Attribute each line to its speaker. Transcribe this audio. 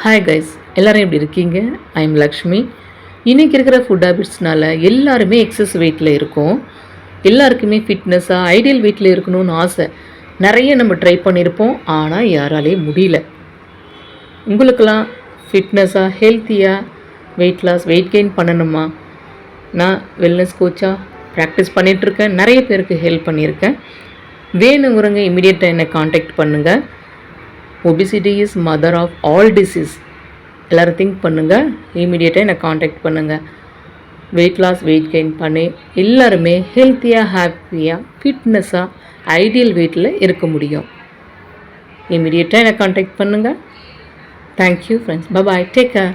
Speaker 1: Hi guys, எல்லோரும் எப்படி இருக்கீங்க? I am Lakshmi. இன்றைக்கி இருக்கிற ஃபுட் ஹேபிட்ஸ்னால எல்லாருமே எக்ஸஸ் வெயிட்டில் இருக்கோம். எல்லாருக்குமே ஃபிட்னஸாக ஐடியல் வெயிட்டில் இருக்கணும்னு ஆசை. நிறைய நம்ம ட்ரை பண்ணியிருப்போம், ஆனால் யாராலேயும் முடியல. உங்களுக்கெல்லாம் ஃபிட்னஸாக ஹெல்த்தியாக வெயிட் லாஸ் வெயிட் கெயின் பண்ணணுமா? நான் வெல்னஸ் கோச்சாக ப்ராக்டிஸ் பண்ணிகிட்ருக்கேன். நிறைய பேருக்கு ஹெல்ப் பண்ணியிருக்கேன். வேணுங்கிறவங்க இமீடியட்டாக என்னை காண்டாக்ட் பண்ணுங்கள். Obesity is mother of all disease. எல்லோரும் திங்க் பண்ணுங்கள், இமீடியட்டாக என்னை காண்டாக்ட் பண்ணுங்கள். வெயிட் லாஸ் வெயிட் கெயின் பண்ணி எல்லாருமே ஹெல்த்தியாக ஹாப்பியாக ஃபிட்னஸாக ஐடியல் வெயிட்டில் இருக்க முடியும். இமீடியட்டாக என்னை காண்டாக்ட் பண்ணுங்கள். Thank you friends. Bye, take care.